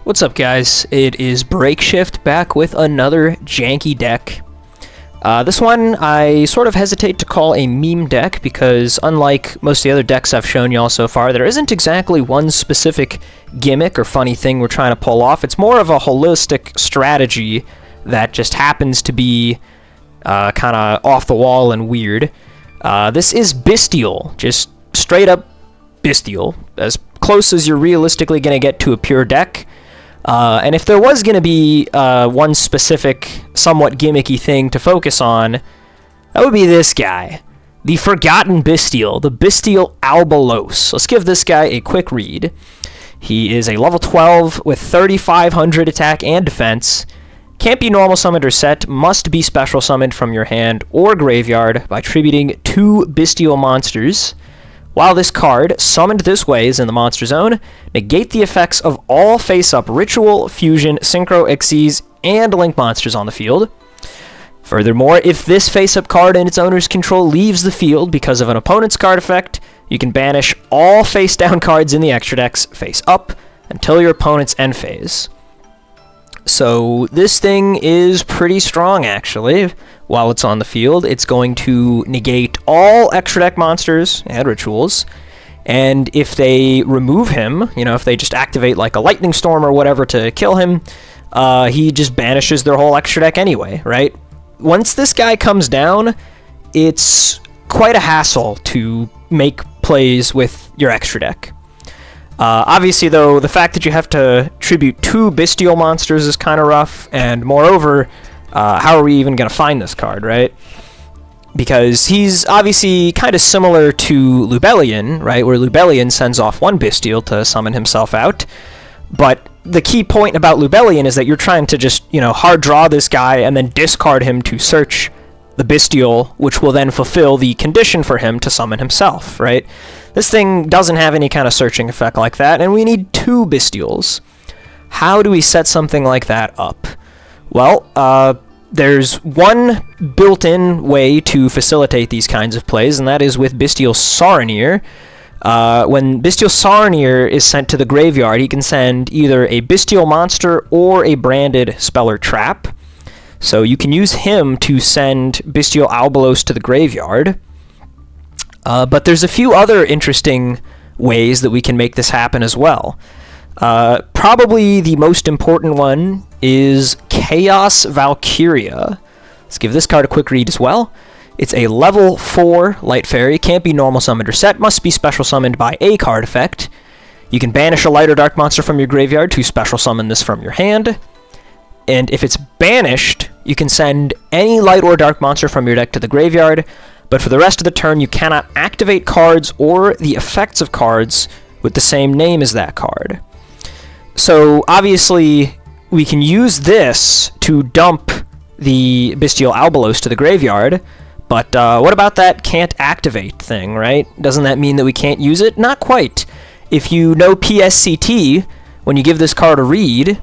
What's up, guys? It is Breakshift back with another janky deck. This one I sort of hesitate to call a meme deck because unlike most of the other decks I've shown y'all so far, there isn't exactly one specific gimmick or funny thing we're trying to pull off. It's more of a holistic strategy that just happens to be kind of off the wall and weird. This is Bystial, just straight up Bystial, as close as you're realistically going to get to a pure deck. And if there was going to be one specific, somewhat gimmicky thing to focus on, that would be this guy. The Forgotten Bystial, the Bystial Albalos. Let's give this guy a quick read. He is a level 12 with 3,500 attack and defense. Can't be normal summoned or set, must be special summoned from your hand or graveyard by tributing 2 Bystial monsters. While this card, summoned this way, is in the monster zone, negate the effects of all face-up Ritual, Fusion, Synchro, Xyz, and Link monsters on the field. Furthermore, if this face-up card in its owner's control leaves the field because of an opponent's card effect, you can banish all face-down cards in the extra decks face-up until your opponent's end phase. So this thing is pretty strong, actually. While it's on the field, it's going to negate all extra deck monsters and rituals, and if they remove him, if they just activate like a lightning storm or whatever to kill him, he just banishes their whole extra deck anyway, right? Once this guy comes down, it's quite a hassle to make plays with your extra deck. Obviously, though, the fact that you have to tribute 2 Bystial monsters is kind of rough, and moreover, how are we even going to find this card, right? Because he's obviously kind of similar to Lubellion, right? Where Lubellion sends off 1 Bystial to summon himself out. But the key point about Lubellion is that you're trying to just, hard draw this guy and then discard him to search the Bystial, which will then fulfill the condition for him to summon himself, right? This thing doesn't have any kind of searching effect like that, and we need 2 Bystials. How do we set something like that up? Well, there's one built-in way to facilitate these kinds of plays, and that is with Bystial Saronir. When Bystial Saronir is sent to the graveyard, he can send either a Bystial monster or a branded spell or trap. So you can use him to send Bystial Albalos to the graveyard. But there's a few other interesting ways that we can make this happen as well. Probably the most important one is Chaos Valkyria. Let's give this card a quick read as well. It's a level 4 light fairy, can't be normal summoned or set, must be special summoned by a card effect. You can banish a light or dark monster from your graveyard to special summon this from your hand. And if it's banished, you can send any light or dark monster from your deck to the graveyard, but for the rest of the turn you cannot activate cards or the effects of cards with the same name as that card. So obviously we can use this to dump the Bystial Albalos to the graveyard, but what about that can't activate thing, right? Doesn't that mean that we can't use it? Not quite. If you know PSCT, when you give this card a read,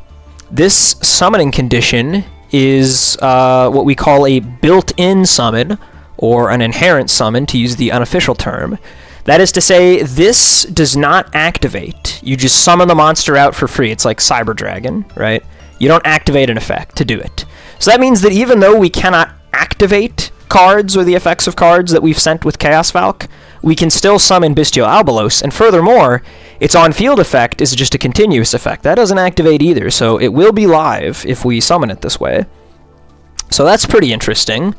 this summoning condition is what we call a built-in summon, or an inherent summon, to use the unofficial term. That is to say, this does not activate. You just summon the monster out for free. It's like Cyber Dragon, right? You don't activate an effect to do it. So that means that even though we cannot activate cards or the effects of cards that we've sent with Chaos Valk, we can still summon Bystial Albalos, and furthermore, its on-field effect is just a continuous effect. That doesn't activate either, so it will be live if we summon it this way. So that's pretty interesting.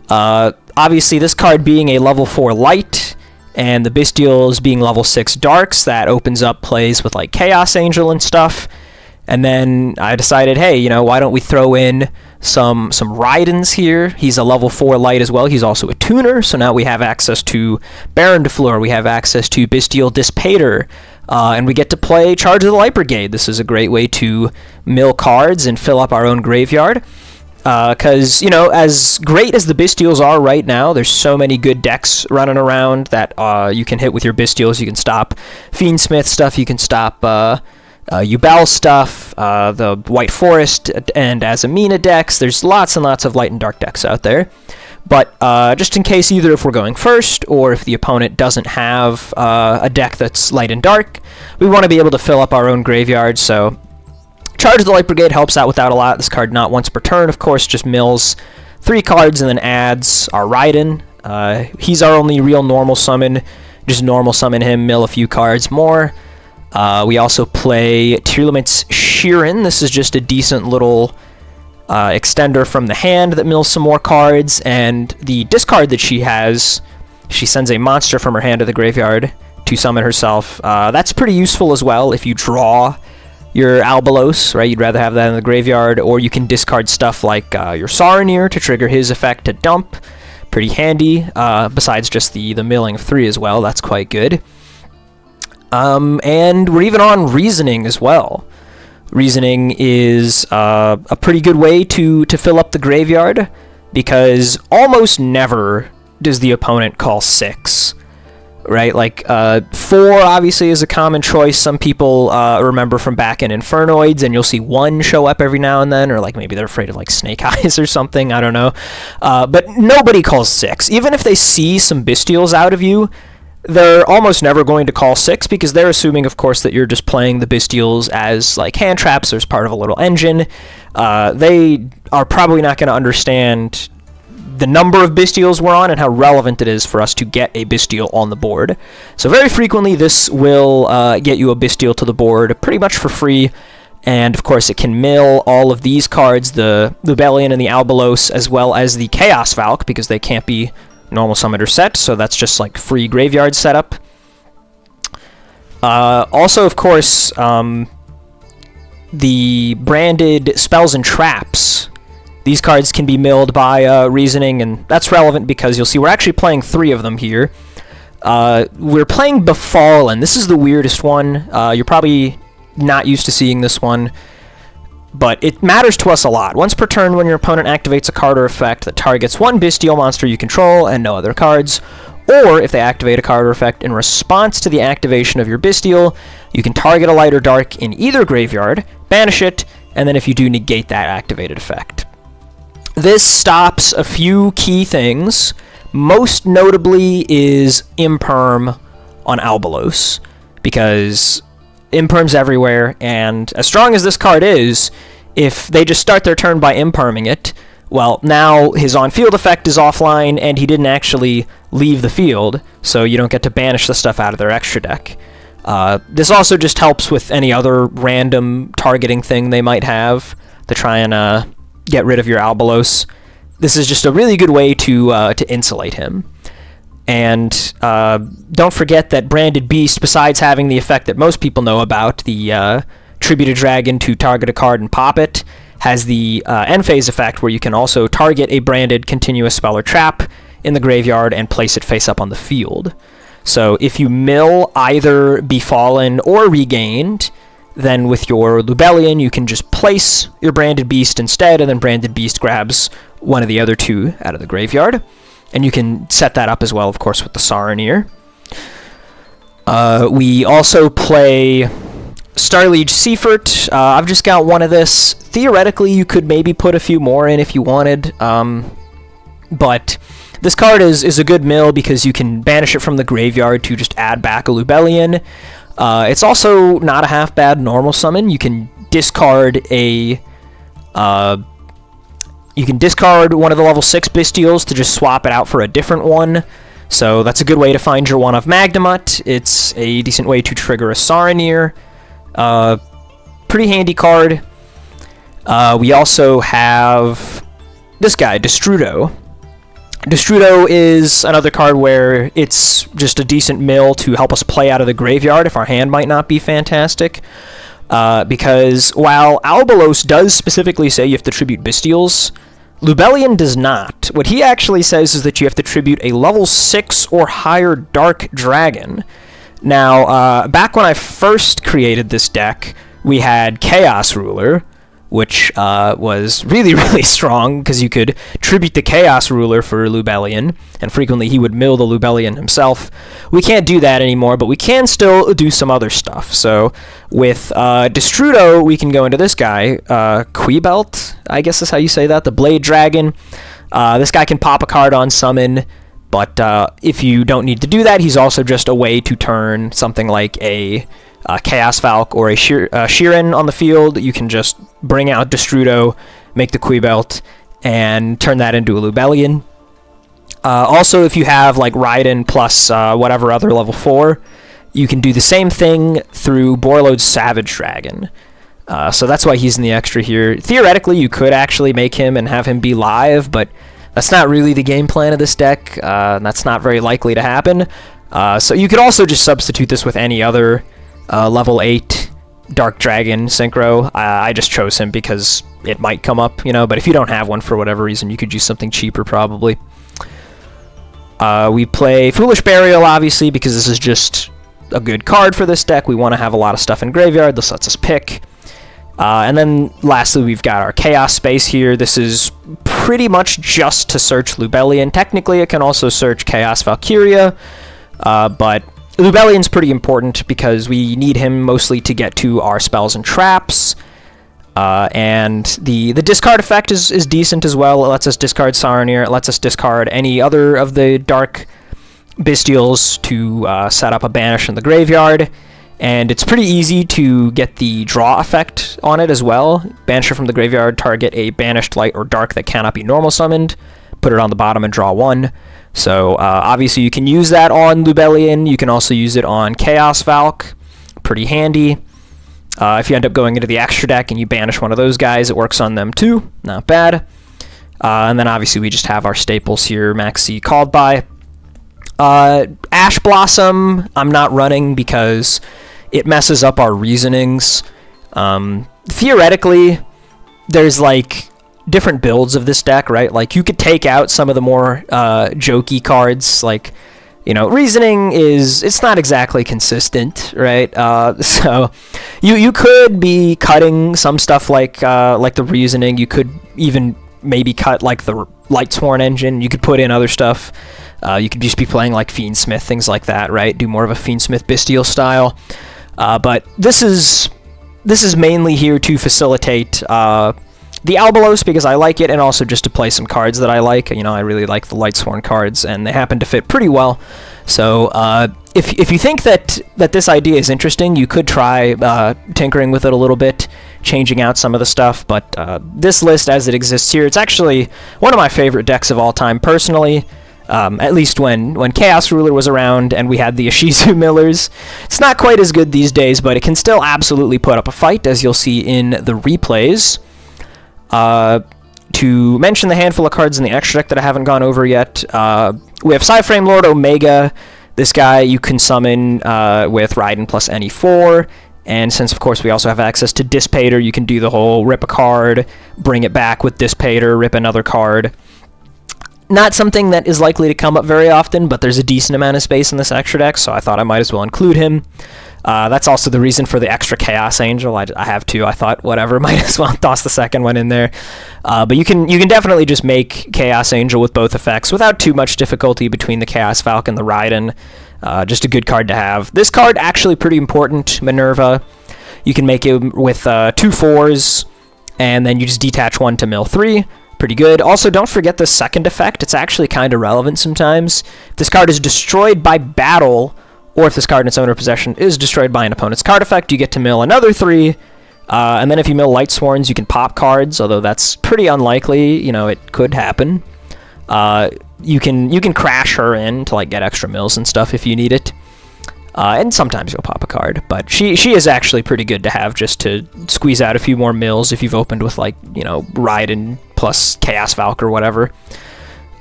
Obviously, this card being a level 4 light, and the Bystials being level 6 darks, that opens up plays with like Chaos Angel and stuff. And then I decided, hey, why don't we throw in some Raidens here? He's a level 4 light as well. He's also a tuner, so now we have access to Baron de Fleur, we have access to Bystial Dispater, and we get to play Charge of the Light Brigade. This is a great way to mill cards and fill up our own graveyard. Because, as great as the Bystials are right now, there's so many good decks running around that you can hit with your Bystials. You can stop Fiendsmith stuff, you can stop Ubel stuff, the White Forest and Azamina decks. There's lots and lots of light and dark decks out there. But just in case, either if we're going first or if the opponent doesn't have a deck that's light and dark, we want to be able to fill up our own graveyard. So Charge of the Light Brigade helps out with that a lot. This card not once per turn, of course, just mills 3 cards and then adds our Raiden. He's our only real normal summon. Just normal summon him, mill a few cards more. We also play Tearlament's Sheeran. This is just a decent little extender from the hand that mills some more cards, and the discard that she has, she sends a monster from her hand to the graveyard to summon herself. That's pretty useful as well if you draw your Albalos, right? You'd rather have that in the graveyard, or you can discard stuff like your Saronir to trigger his effect to dump. Pretty handy, besides just the milling of 3 as well. That's quite good. And we're even on Reasoning as well. Reasoning is a pretty good way to fill up the graveyard, because almost never does the opponent call 6. Right, like 4 obviously is a common choice. Some people remember from back in Infernoids, and you'll see 1 show up every now and then, or like maybe they're afraid of like Snake Eyes or something, I don't know. But nobody calls 6. Even if they see some Bystials out of you, they're almost never going to call 6, because they're assuming, of course, that you're just playing the Bystials as like hand traps or as part of a little engine. They are probably not going to understand the number of Bystials we're on and how relevant it is for us to get a Bystial on the board. So very frequently this will get you a Bystial to the board pretty much for free, and of course it can mill all of these cards, the Lubellion and the Albalos, as well as the Chaos Valk, because they can't be normal summoned or set, so that's just like free graveyard setup. Also, of course, the branded Spells and Traps, these cards can be milled by Reasoning, and that's relevant because you'll see we're actually playing 3 of them here. We're playing Befallen. This is the weirdest one. You're probably not used to seeing this one, but it matters to us a lot. Once per turn, when your opponent activates a card or effect that targets 1 Bystial monster you control and no other cards, or if they activate a card or effect in response to the activation of your Bystial, you can target a light or dark in either graveyard, banish it, and then if you do, negate that activated effect. This stops a few key things. Most notably is Imperm on Albalos, because Imperm's everywhere, and as strong as this card is, if they just start their turn by Imperming it, well, now his on-field effect is offline, and he didn't actually leave the field, so you don't get to banish the stuff out of their extra deck. This also just helps with any other random targeting thing they might have to try and get rid of your Albalos. This is just a really good way to insulate him. And don't forget that Branded Beast, besides having the effect that most people know about, the tribute a dragon to target a card and pop it, has the end phase effect where you can also target a branded continuous spell or trap in the graveyard and place it face up on the field. So if you mill either Befallen or Regained, then with your Lubellion, you can just place your Branded Beast instead, and then Branded Beast grabs one of the other 2 out of the graveyard. And you can set that up as well, of course, with the Saronir. We also play Starliege Seafort. I've just got 1 of this. Theoretically, you could maybe put a few more in if you wanted, but this card is a good mill because you can banish it from the graveyard to just add back a Lubellion. It's also not a half bad normal summon. You can discard one of the level 6 Bystials to just swap it out for a different one. So that's a good way to find your one of Magnemut. It's a decent way to trigger a Saronir. Pretty handy card. We also have this guy, Destrudo. Destrudo is another card where it's just a decent mill to help us play out of the graveyard if our hand might not be fantastic. Because while Albalos does specifically say you have to tribute Bystials, Lubellion does not. What he actually says is that you have to tribute a level 6 or higher Dark Dragon. Now, back when I first created this deck, we had Chaos Ruler, which was really, really strong, because you could tribute the Chaos Ruler for Lubellion, and frequently he would mill the Lubellion himself. We can't do that anymore, but we can still do some other stuff. So with Destrudo, we can go into this guy, Quibelt, I guess is how you say that, the Blade Dragon. This guy can pop a card on summon, but if you don't need to do that, he's also just a way to turn something like a Chaos Valk or a Sheeran on the field, you can just bring out Destrudo, make the Quibelt, and turn that into a Lubellion. Also, if you have like Raiden plus whatever other level 4, you can do the same thing through Borreload's Savage Dragon. So that's why he's in the extra here. Theoretically, you could actually make him and have him be live, but that's not really the game plan of this deck. That's not very likely to happen. So you could also just substitute this with any other level 8 Dark Dragon Synchro. I just chose him because it might come up, but if you don't have one for whatever reason, you could use something cheaper probably. We play Foolish Burial, obviously, because this is just a good card for this deck. We want to have a lot of stuff in graveyard. This lets us pick. And then lastly, we've got our Chaos Space here. This is pretty much just to search Lubellion. Technically, it can also search Chaos Valkyria, but Lubellion's pretty important because we need him mostly to get to our spells and traps. And the discard effect is decent as well. It lets us discard Saronir. It lets us discard any other of the dark Bystials to set up a banish in the graveyard. And it's pretty easy to get the draw effect on it as well. Banisher from the graveyard, target a banished light or dark that cannot be normal summoned. Put it on the bottom and draw 1. So obviously you can use that on Lubellion. You can also use it on Chaos Valk. Pretty handy. If you end up going into the extra deck and you banish one of those guys, it works on them too. Not bad. And then obviously we just have our staples here. Maxi Called By. Ash Blossom, I'm not running because it messes up our reasonings. Theoretically, there's like different builds of this deck, right? Like you could take out some of the more jokey cards, like reasoning it's not exactly consistent, right? So you could be cutting some stuff like the reasoning. You could even maybe cut like the Lightsworn engine. You could put in other stuff. You could just be playing like Fiendsmith, things like that, right? Do more of a Fiendsmith Bystial style. But this is mainly here to facilitate the Albalos because I like it, and also just to play some cards that I like. I really like the Lightsworn cards, and they happen to fit pretty well. So if you think that this idea is interesting, you could try tinkering with it a little bit, changing out some of the stuff. But this list as it exists here, it's actually one of my favorite decks of all time personally. At least when Chaos Ruler was around and we had the Ishizu Millers. It's not quite as good these days, but it can still absolutely put up a fight, as you'll see in the replays. To mention the handful of cards in the extra deck that I haven't gone over yet, we have Psyframe Lord Omega. This guy you can summon with Raiden plus any 4. And since, of course, we also have access to Dispater, you can do the whole rip a card, bring it back with Dispater, rip another card. Not something that is likely to come up very often, but there's a decent amount of space in this extra deck, so I thought I might as well include him. That's also the reason for the extra Chaos Angel. I have two. I thought, whatever, might as well toss the second one in there. But you can definitely just make Chaos Angel with both effects without too much difficulty between the Chaos Valk and the Raiden. Just a good card to have. This card, actually pretty important, Minerva. You can make it with 2 4s, and then you just detach 1 to mill 3. Pretty good. Also, don't forget the second effect. It's actually kind of relevant sometimes. If this card is destroyed by battle, or if this card in its owner possession is destroyed by an opponent's card effect, you get to mill another 3. And then if you mill Lightsworns, you can pop cards, although that's pretty unlikely. It could happen. You can crash her in to like get extra mills and stuff if you need it. And sometimes you'll pop a card, but she is actually pretty good to have just to squeeze out a few more mills if you've opened with like, Raiden plus Chaos Valk or whatever.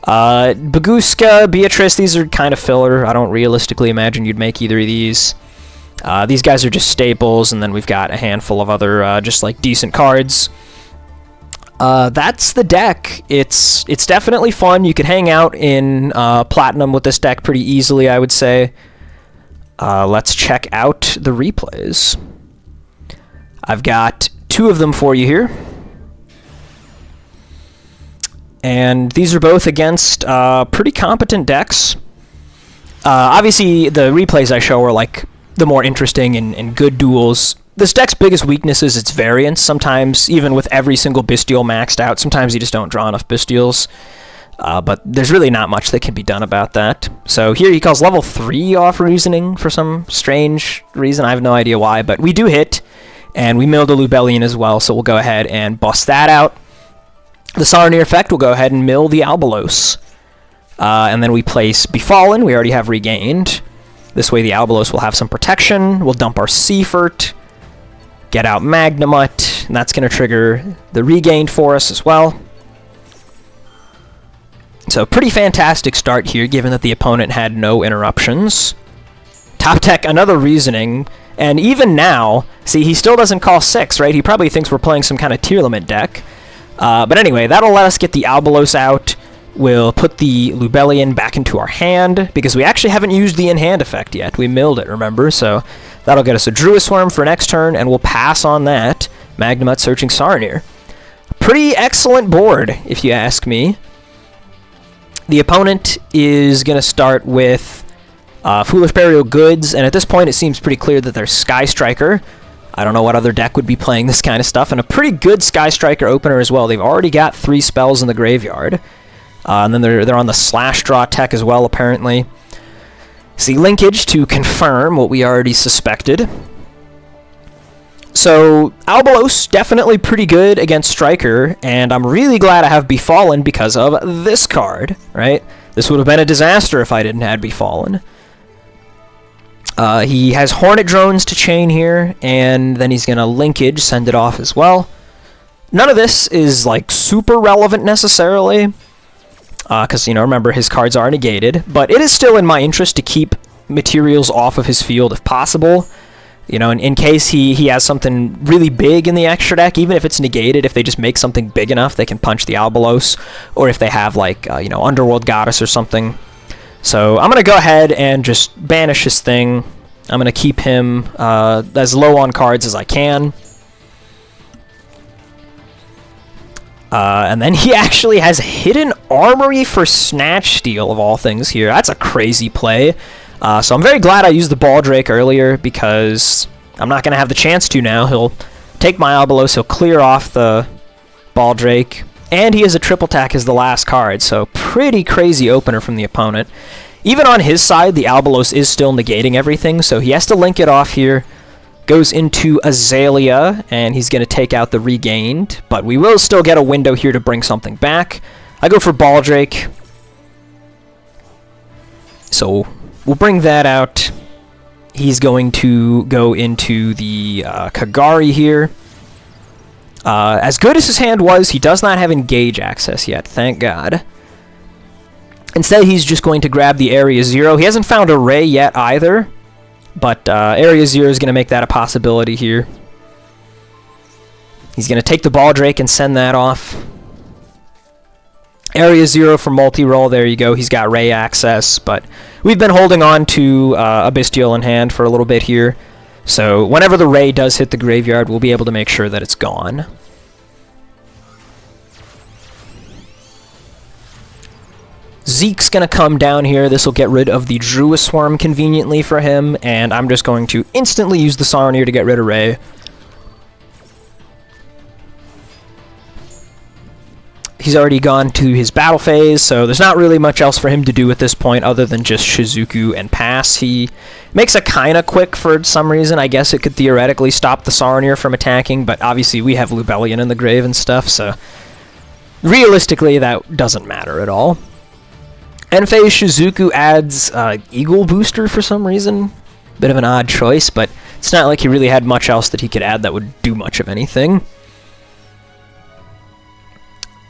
Baguska, Beatrice, these are kind of filler. I don't realistically imagine you'd make either of these. These guys are just staples, and then we've got a handful of other just like decent cards. That's the deck. It's definitely fun. You could hang out in Platinum with this deck pretty easily, I would say. Let's check out the replays. I've got 2 of them for you here. And these are both against pretty competent decks. Obviously, the replays I show are like the more interesting and good duels. This deck's biggest weakness is its variance. Sometimes, even with every single Bystial maxed out, sometimes you just don't draw enough Bystials. But there's really not much that can be done about that. So here he calls level 3 off Reasoning for some strange reason. I have no idea why, but we do hit, and we milled a Lubellion as well, so we'll go ahead and bust that out. The Saronir effect will go ahead and mill the Albalos. And then we place Befallen. We already have Regained. This way the Albalos will have some protection. We'll dump our Seafort, get out Magnemite, and that's going to trigger the Regained for us as well. So pretty fantastic start here, given that the opponent had no interruptions. Top deck, another Reasoning, and even now, see, he still doesn't call 6, right? He probably thinks we're playing some kind of tier limit deck. But anyway, that'll let us get the Albalos out. We'll put the Lubellion back into our hand, because we actually haven't used the in-hand effect yet. We milled it, remember? So that'll get us a Druisworm for next turn, and we'll pass on that. Magnemite searching Saronir. Pretty excellent board, if you ask me. The opponent is going to start with Foolish Burial Goods, and at this point it seems pretty clear that they're Sky Striker. I don't know what other deck would be playing this kind of stuff, and a pretty good Sky Striker opener as well. They've already got 3 spells in the graveyard. And then they're on the Slash Draw tech as well, apparently. See, linkage to confirm what we already suspected. So, Albalos, definitely pretty good against Striker, and I'm really glad I have Befallen because of this card, right? This would have been a disaster if I didn't have Befallen. He has Hornet Drones to chain here, and then he's going to linkage, send it off as well. None of this is, like, super relevant necessarily, because, you know, remember, his cards are negated, but it is still in my interest to keep materials off of his field if possible. You know, in case he has something really big in the extra deck, even if it's negated, if they just make something big enough, they can punch the Albalos, or if they have, like, you know, Underworld Goddess or something. So I'm going to go ahead and just banish his thing. I'm going to keep him as low on cards as I can. And then he actually has Hidden Armory for Snatch Steal, of all things here. That's a crazy play. So I'm very glad I used the Baldrake earlier, because I'm not going to have the chance to now. He'll take my Albalos, he'll clear off the Baldrake, and he has a triple attack as the last card, so pretty crazy opener from the opponent. Even on his side, the Albalos is still negating everything, so he has to link it off here. Goes into Azalea, and he's going to take out the Regained, but we will still get a window here to bring something back. I go for Baldrake, so we'll bring that out. He's going to go into the Kagari here. As good as his hand was, he does not have Engage access yet, thank God. Instead, he's just going to grab the Area 0. He hasn't found a Ray yet either, but Area 0 is going to make that a possibility here. He's going to take the Baldrake and send that off. Area 0 for multi-roll, there you go. He's got Ray access, but we've been holding on to a Bystial in hand for a little bit here. So whenever the Ray does hit the graveyard, we'll be able to make sure that it's gone. Zeke's going to come down here. This will get rid of the Druisworm conveniently for him, and I'm just going to instantly use the Saronir to get rid of Ray. He's already gone to his battle phase, so there's not really much else for him to do at this point other than just Shizuku and pass. He makes a kind of quick for some reason. I guess it could theoretically stop the Saronir from attacking, but obviously we have Lubellion in the grave and stuff, so realistically that doesn't matter at all. End phase Shizuku adds Eagle Booster for some reason. Bit of an odd choice, but it's not like he really had much else that he could add that would do much of anything.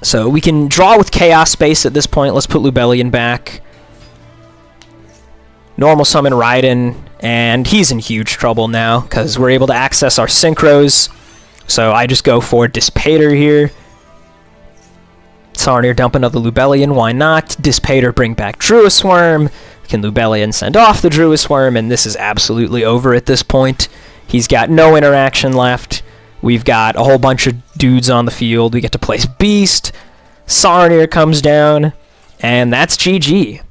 So we can draw with Chaos Space at this point. Let's put Lubellion back. Normal summon Raiden, and he's in huge trouble now because we're able to access our Synchros. So I just go for Dispater here. Saronir dump another Lubellion, why not? Dispater bring back Druisworm. Can Lubellion send off the Druisworm, and this is absolutely over at this point. He's got no interaction left. We've got a whole bunch of dudes on the field. We get to place Beast. Saronir comes down, and that's GG.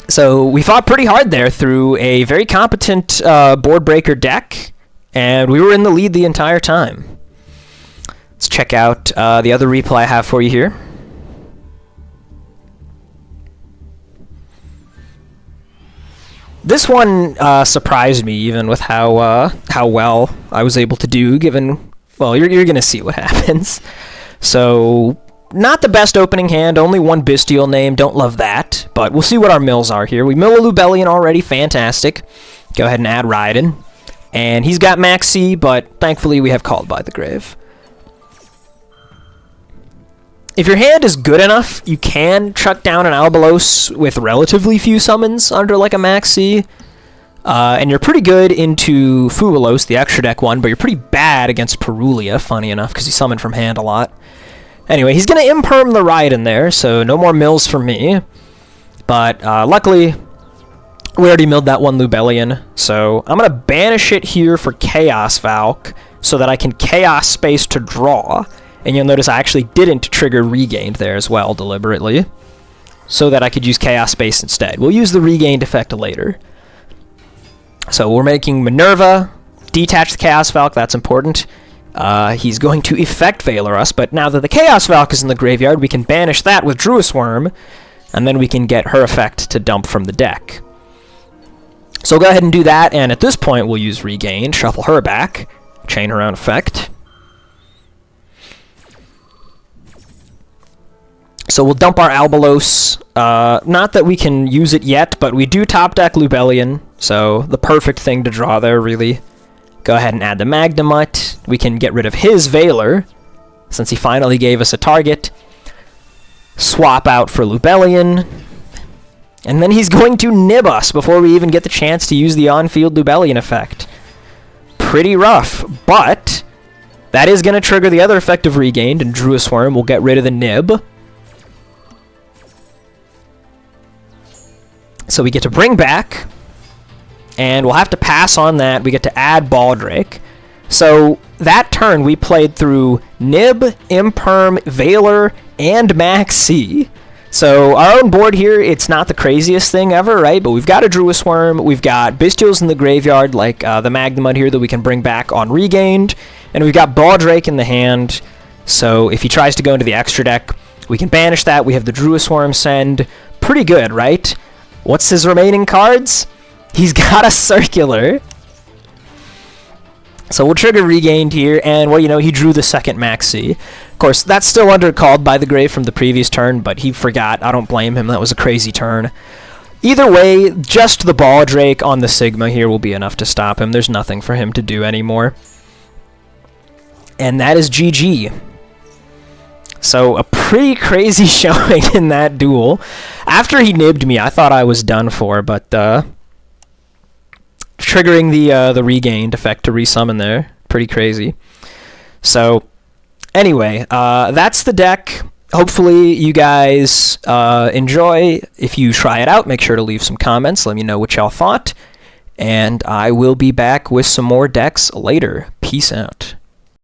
So we fought pretty hard there through a very competent board breaker deck, and we were in the lead the entire time. Let's check out the other replay I have for you here. This one surprised me, even with how well I was able to do, given... Well, you're going to see what happens. So, not the best opening hand, only one Bystial name, don't love that. But we'll see what our mills are here. We mill a Lubellion already, fantastic. Go ahead and add Raiden. And he's got Max C, but thankfully we have Called by the Grave. If your hand is good enough, you can chuck down an Albalos with relatively few summons under like a Max C. And you're pretty good into Fuwalos, the extra deck one, but you're pretty bad against Perulia, funny enough, because he summoned from hand a lot. Anyway, he's going to imperm the Raiden there, so no more mills for me. But luckily, we already milled that one Lubellion, so I'm going to banish it here for Chaos Valk, so that I can Chaos Space to draw. And you'll notice I actually didn't trigger Regained there as well, deliberately, so that I could use Chaos Space instead. We'll use the Regained effect later. So we're making Minerva, detach the Chaos Valk, that's important. He's going to Effect Veiler us, but now that the Chaos Valk is in the graveyard, we can banish that with Druis Worm, and then we can get her effect to dump from the deck. So we'll go ahead and do that, and at this point we'll use Regain, shuffle her back, chain her own effect. So we'll dump our Albalos. Not that we can use it yet, but we do top deck Lubellion, so the perfect thing to draw there, really. Go ahead and add the Magnemite. We can get rid of his Veiler, since he finally gave us a target. Swap out for Lubellion. And then he's going to nib us before we even get the chance to use the on-field Lubellion effect. Pretty rough, but that is going to trigger the other effect of Regained, and Druis Worm will get rid of the nib. So we get to bring back, and we'll have to pass on that. We get to add Baldrake. So that turn we played through Nib, Imperm, Veiler, and Max C. So our own board here, it's not the craziest thing ever, right? But we've got a Druis Worm, we've got Bystials in the graveyard, like the Magnemite here that we can bring back on Regained, and we've got Baldrake in the hand. So if he tries to go into the extra deck, we can banish that. We have the Druis Worm send. Pretty good, right? What's his remaining cards? He's got a Circular. So we'll trigger Regained here, and, well, you know, he drew the second Max C. Of course, that's still under Called by the Grave from the previous turn, but he forgot. I don't blame him. That was a crazy turn. Either way, just the Baldrake on the Sigma here will be enough to stop him. There's nothing for him to do anymore. And that is GG. So a pretty crazy showing in that duel. After he nibbed me, I thought I was done for, but triggering the Regained effect to resummon there, pretty crazy. So anyway, that's the deck. Hopefully you guys enjoy. If you try it out, make sure to leave some comments. Let me know what y'all thought. And I will be back with some more decks later. Peace out.